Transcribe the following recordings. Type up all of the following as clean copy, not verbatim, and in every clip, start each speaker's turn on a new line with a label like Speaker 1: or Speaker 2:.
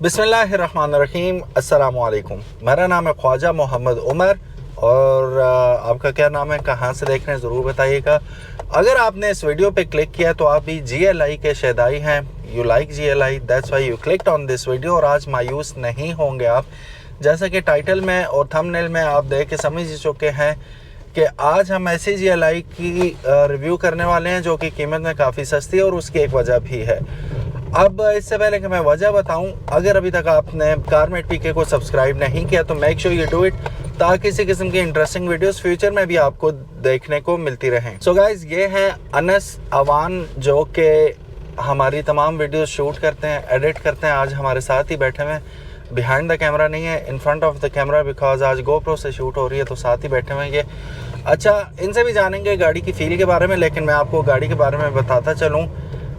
Speaker 1: बिस्मिल्लाहिर्रहमानिर्रहीम, अस्सलाम वालेकुम। मेरा नाम है ख्वाजा मोहम्मद उमर और आपका क्या नाम है, कहाँ से देख रहे हैं ज़रूर बताइएगा। अगर आपने इस वीडियो पे क्लिक किया तो आप भी GLI के शहदाई हैं। You like GLI, that's why you clicked on this video. और आज मायूस नहीं होंगे आप, जैसा कि टाइटल में और थंबनेल में आप देख के समझ चुके हैं कि आज हम ऐसी GLI की रिव्यू करने वाले हैं जो कि कीमत में काफ़ी सस्ती है और उसकी एक वजह भी है। अब इससे पहले कि मैं वजह बताऊं, अगर अभी तक आपने कारमेट PK को सब्सक्राइब नहीं किया तो make sure you do it, ताकि इसी किस्म की इंटरेस्टिंग वीडियोस फ्यूचर में भी आपको देखने को मिलती रहें। सो गाइज, ये है अनस अवान जो कि हमारी तमाम वीडियोस शूट करते हैं, एडिट करते हैं। आज हमारे साथ ही बैठे हुए हैं, बिहाइंड द कैमरा नहीं है, in front of the camera, because आज GoPro से शूट हो रही है तो साथ ही बैठे हुए हैं ये। अच्छा, इनसे भी जानेंगे गाड़ी की फील के बारे में, लेकिन मैं आपको गाड़ी के बारे में बताता चलूँ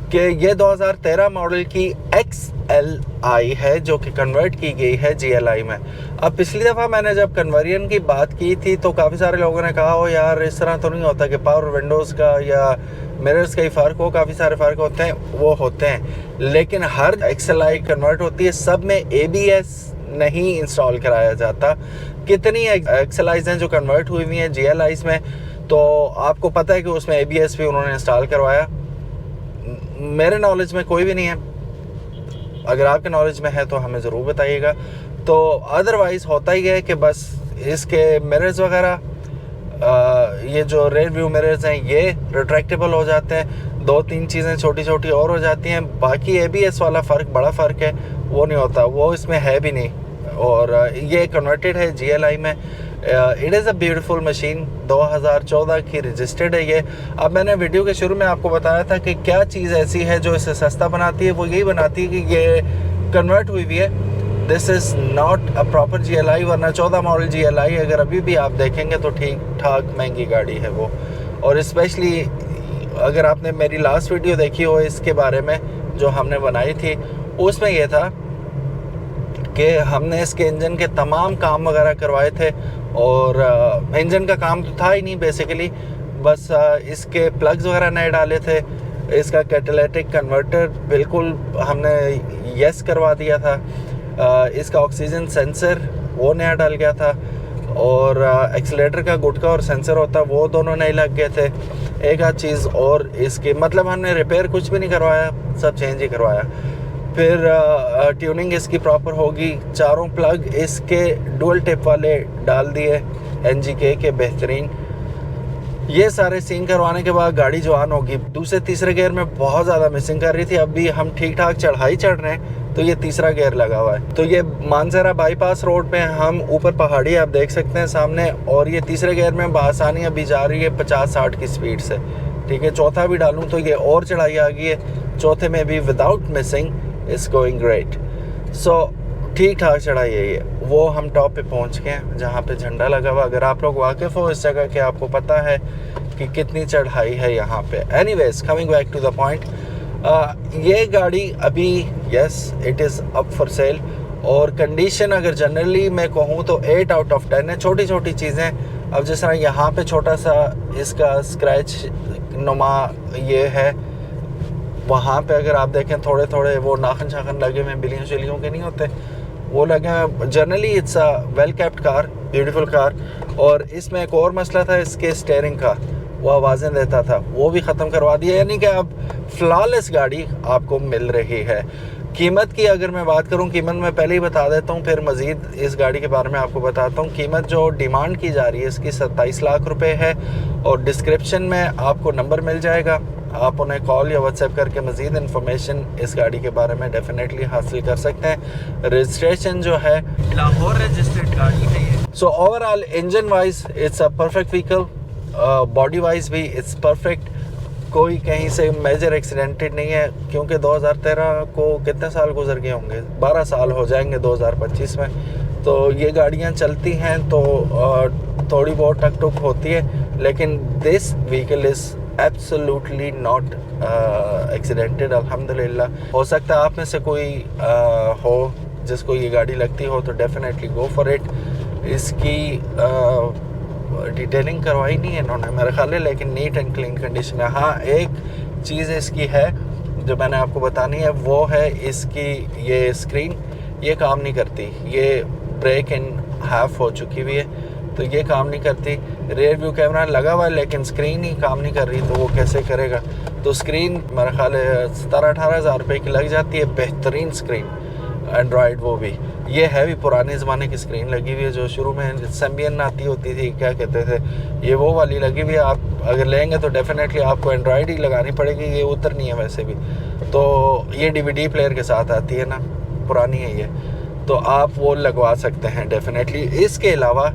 Speaker 1: कि ये 2013 मॉडल की XLI है जो कि कन्वर्ट की गई है GLI में। अब पिछली दफ़ा मैंने जब कन्वर्जन की बात की थी तो काफ़ी सारे लोगों ने कहा हो यार इस तरह तो नहीं होता कि पावर विंडोज़ का या मिरर्स का ही फ़र्क हो, काफ़ी सारे फ़र्क होते हैं, वो होते हैं, लेकिन हर XLI कन्वर्ट होती है, सब में ABS नहीं इंस्टॉल कराया जाता। कितनी XLIs हैं जो कन्वर्ट हुई हुई हैं GLIs में, तो आपको पता है कि उसमें ABS भी उन्होंने इंस्टॉल करवाया। मेरे नॉलेज में कोई भी नहीं है, अगर आपके नॉलेज में है तो हमें ज़रूर बताइएगा। तो अदरवाइज़ होता ही है कि बस इसके मिरर्स वगैरह, ये जो रेयर व्यू मिरर्स हैं ये रिट्रैक्टेबल हो जाते हैं, 2-3 चीज़ें छोटी छोटी और हो जाती हैं। बाकी ABS वाला फ़र्क, बड़ा फ़र्क है, वो नहीं होता, वो इसमें है भी नहीं। और ये कन्वर्टेड है GLI में। It is a beautiful machine, 2014 की रजिस्टर्ड है ये। अब मैंने वीडियो के शुरू में आपको बताया था कि क्या चीज़ ऐसी है जो इसे सस्ता बनाती है, वो यही बनाती है कि ये कन्वर्ट हुई हुई है। This is not a proper GLI, वरना 14 मॉडल GLI अगर अभी भी आप देखेंगे तो ठीक ठाक महंगी गाड़ी है वो। और स्पेशली अगर आपने मेरी लास्ट वीडियो देखी हो इसके बारे में जो हमने बनाई थी, उसमें यह था कि हमने इसके इंजन के तमाम काम वगैरह करवाए थे। और इंजन का काम तो था ही नहीं बेसिकली, बस इसके प्लग्स वगैरह नए डाले थे। इसका कैटालिटिक कन्वर्टर बिल्कुल हमने यस करवा दिया था। इसका ऑक्सीजन सेंसर वो नया डाल गया था, और एक्सीलेटर का गुटका और सेंसर होता है वो दोनों नए लग गए थे। एक आध चीज़ और इसके, मतलब हमने रिपेयर कुछ भी नहीं करवाया, सब चेंज ही करवाया। फिर ट्यूनिंग इसकी प्रॉपर होगी। चारों प्लग इसके डुअल टिप वाले डाल दिए NGK के बेहतरीन। ये सारे सीन करवाने के बाद गाड़ी जो ऑन होगी, दूसरे तीसरे गियर में बहुत ज़्यादा मिसिंग कर रही थी। अब भी हम ठीक ठाक चढ़ाई चढ़ रहे हैं तो ये तीसरा गियर लगा हुआ है। तो ये मानसरा बाईपास रोड पे हम, ऊपर पहाड़ी आप देख सकते हैं सामने, और ये तीसरे गियर में बआसानी अभी जा रही है 50-60 की स्पीड से। ठीक है, चौथा भी डालूँ तो ये और चढ़ाई आ गई है, चौथे में भी without missing is going great. So ठीक ठाक चढ़ाई है ये। वो हम टॉप पे पहुंच गए हैं जहाँ पे झंडा लगा हुआ। अगर आप लोग वाकिफ़ हो इस जगह के, आपको पता है कि कितनी चढ़ाई है यहाँ पे। Anyways, coming back to the point, ये गाड़ी अभी yes it is up for sale. और कंडीशन अगर जनरली मैं कहूँ तो 8 आउट ऑफ 10 है। छोटी छोटी चीज़ें, अब जिस तरह यहाँ पे छोटा सा इसका स्क्रैच नुमा ये है, वहाँ पे अगर आप देखें थोड़े थोड़े वो नाखन शाखन लगे हुए, बिलियों शिलियों के नहीं होते, वो लगे हुए। Generally it's a well kept car, beautiful car. और इसमें एक और मसला था इसके स्टीयरिंग का, वो आवाज़ें देता था, वो भी ख़त्म करवा दिया। यानी कि अब फ्लॉलेस गाड़ी आपको मिल रही है। कीमत की अगर मैं बात करूं, कीमत मैं पहले ही बता देता हूं, फिर मज़ीद इस गाड़ी के बारे में आपको बताता हूं। कीमत जो डिमांड की जा रही है इसकी 27 लाख रुपए है, और डिस्क्रिप्शन में आपको नंबर मिल जाएगा, आप उन्हें कॉल या व्हाट्सएप करके मज़ीद इन्फॉर्मेशन इस गाड़ी के बारे में डेफिनेटली हासिल कर सकते हैं। रजिस्ट्रेशन जो है लाहौर रजिस्टर्ड गाड़ी है ये। So overall engine wise it's a perfect vehicle, body wise भी इट्स परफेक्ट, कोई कहीं से मेजर एक्सीडेंटेड नहीं है। क्योंकि 2013 को कितने साल गुजर गए होंगे, 12 साल हो जाएंगे 2025 में। तो ये गाड़ियाँ चलती हैं तो थोड़ी बहुत टक टुक होती है, लेकिन this vehicle is absolutely not accidented, अल्हम्दुलिल्लाह। हो सकता है आप में से कोई हो जिसको ये गाड़ी लगती हो तो डेफिनेटली गो फॉर इट। इसकी डिटेलिंग करवाई नहीं है इन्होंने मेरे ख्याल है, लेकिन नीट एंड क्लीन कंडीशन है। हाँ, एक चीज़ इसकी है जो मैंने आपको बतानी है, वो है इसकी ये स्क्रीन। ये काम नहीं करती, ये ब्रेक इन हाफ हो चुकी हुई है तो ये काम नहीं करती। रेयर व्यू कैमरा लगा हुआ है लेकिन स्क्रीन ही काम नहीं कर रही, तो वो कैसे करेगा। तो स्क्रीन मेरा ख्याल है 17-18 हज़ार रुपये की लग जाती है, बेहतरीन स्क्रीन एंड्रॉयड वो भी। ये है भी पुराने ज़माने की स्क्रीन लगी हुई है, जो शुरू में सैम्बियन आती होती थी, क्या कहते थे, ये वो वाली लगी हुई है। आप अगर लेंगे तो डेफिनेटली आपको एंड्रॉयड ही लगानी पड़ेगी, ये उतरनी है वैसे भी। तो ये DVD प्लेयर के साथ आती है ना, पुरानी है ये, तो आप वो लगवा सकते हैं डेफिनेटली। इसके अलावा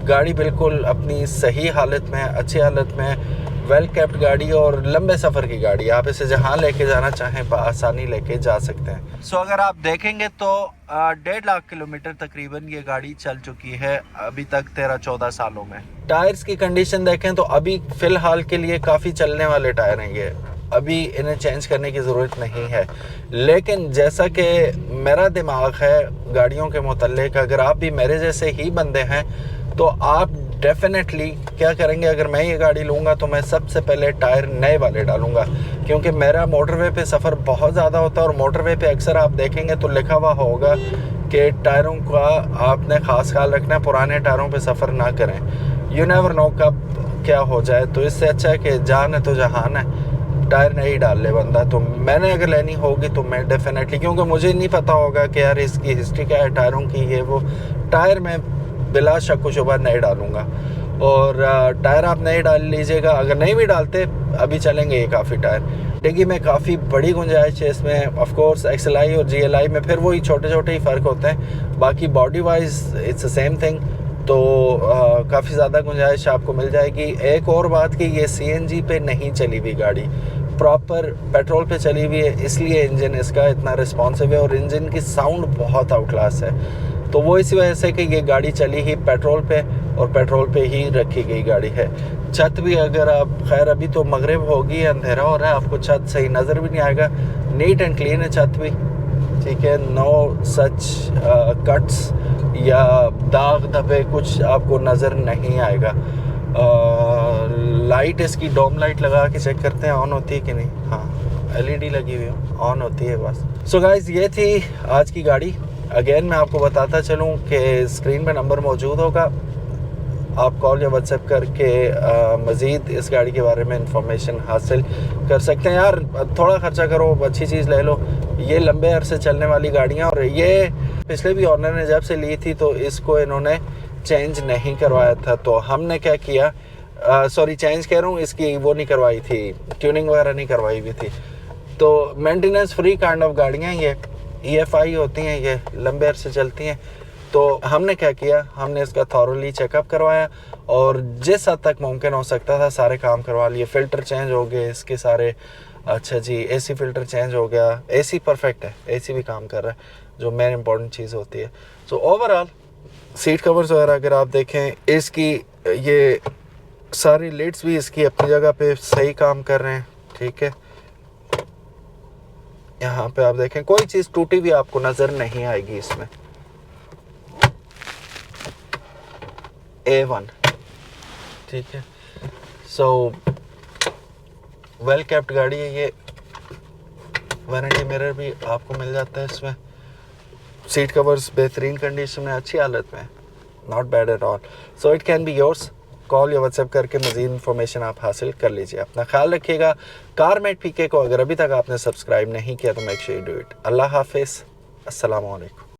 Speaker 1: गाड़ी बिल्कुल अपनी सही हालत में, अच्छी हालत में, वेल केप्ट गाड़ी और लंबे सफ़र की गाड़ी। आप इसे जहाँ लेके जाना चाहें आसानी लेके जा सकते हैं। सो अगर आप देखेंगे तो 1.5 लाख किलोमीटर तकरीबन ये गाड़ी चल चुकी है अभी तक 13-14 सालों में। टायर्स की कंडीशन देखें तो अभी फ़िलहाल के लिए काफ़ी चलने वाले टायर हैं ये, अभी इन्हें चेंज करने की ज़रूरत नहीं है। लेकिन जैसा कि मेरा दिमाग है गाड़ियों के मुतल्लिक, अगर आप भी मेरे जैसे ही बंदे हैं तो आप डेफिनेटली क्या करेंगे, अगर मैं ये गाड़ी लूँगा तो मैं सबसे पहले टायर नए वाले डालूँगा, क्योंकि मेरा मोटरवे पे सफ़र बहुत ज़्यादा होता है और मोटरवे पे अक्सर आप देखेंगे तो लिखा हुआ होगा कि टायरों का आपने ख़ास ख्याल रखना है, पुराने टायरों पे सफ़र ना करें, यू नेवर नो कब क्या हो जाए। तो इससे अच्छा है कि जान है तो जहान है, टायर नहीं डाल ले बंदा। तो मैंने अगर लेनी होगी तो मैं डेफिनेटली, क्योंकि मुझे नहीं पता होगा कि यार इसकी हिस्ट्री क्या है टायरों की, ये वो, टायर में बिला शक व शुबा नहीं डालूँगा। और टायर आप नहीं डाल लीजिएगा, अगर नहीं भी डालते अभी चलेंगे ये काफ़ी टायर। डिग्गी में काफ़ी बड़ी गुंजाइश है इसमें, ऑफ कोर्स XLI और GLI में फिर वही छोटे छोटे ही फ़र्क होते हैं, बाकी body wise it's the same thing. तो काफ़ी ज़्यादा गुंजाइश आपको मिल जाएगी। एक और बात कि ये CNG पे नहीं चली हुई गाड़ी, प्रॉपर पेट्रोल पे चली हुई है, इसलिए इंजन इसका इतना रिस्पॉन्सिव है और इंजन की साउंड बहुत आउट क्लास है। तो वो इसी वजह से कि ये गाड़ी चली ही पेट्रोल पे और पेट्रोल पे ही रखी गई गाड़ी है। छत भी अगर आप, खैर अभी तो मगरिब होगी, अंधेरा हो रहा है, आपको छत सही नज़र भी नहीं आएगा, नीट एंड क्लीन है छत भी, ठीक है, नो सच कट्स या दाग धब्बे कुछ आपको नज़र नहीं आएगा। लाइट इसकी डोम लाइट लगा के चेक करते हैं ऑन होती है कि नहीं। हाँ, LED लगी हुई है, ऑन होती है बस। सो गाइस, ये थी आज की गाड़ी। अगेन मैं आपको बताता चलूँ कि स्क्रीन पे नंबर मौजूद होगा, आप कॉल या व्हाट्सएप करके मज़ीद इस गाड़ी के बारे में इंफॉर्मेशन हासिल कर सकते हैं। यार थोड़ा ख़र्चा करो, अच्छी चीज़ ले लो, ये लंबे अरसे चलने वाली गाड़ियाँ, और ये पिछले भी ऑनर ने जब से ली थी तो इसको इन्होंने चेंज नहीं करवाया था। तो हमने क्या किया, सॉरी चेंज कह रहा हूँ, इसकी वो नहीं करवाई थी, ट्यूनिंग वगैरह नहीं करवाई हुई थी। तो मेंटेनेंस फ्री काइंड ऑफ गाड़ियाँ ये EFI होती हैं, ये लंबे अरसे चलती हैं। तो हमने क्या किया, हमने इसका थॉरली चेकअप करवाया और जिस हद तक मुमकिन हो सकता था सारे काम करवा लिए। फ़िल्टर चेंज हो गए इसके सारे, अच्छा जी, AC फ़िल्टर चेंज हो गया, AC परफेक्ट है, AC भी काम कर रहा है, जो मेन इंपॉर्टेंट चीज़ होती है। सो ओवरऑल सीट कवर्स वगैरह अगर आप देखें, इसकी ये सारी लिड्स भी इसकी अपनी जगह पे सही काम कर रहे हैं, ठीक है। यहाँ पे आप देखें कोई चीज़ टूटी हुई आपको नज़र नहीं आएगी इसमें। A1, ठीक है। सो वेल केप्ट गाड़ी है ये। वैनिटी मिरर भी आपको मिल जाता है इसमें। सीट कवर्स बेहतरीन कंडीशन में, अच्छी हालत में, not bad at all. So it can be yours. Call या व्हाट्सएप करके मज़ीद इन्फॉर्मेशन आप हासिल कर लीजिए। अपना ख्याल रखिएगा। कारमेट PK को अगर अभी तक आपने सब्सक्राइब नहीं किया तो make sure you do it. अल्लाह हाफिज़, अस्सलाम वालेकुम।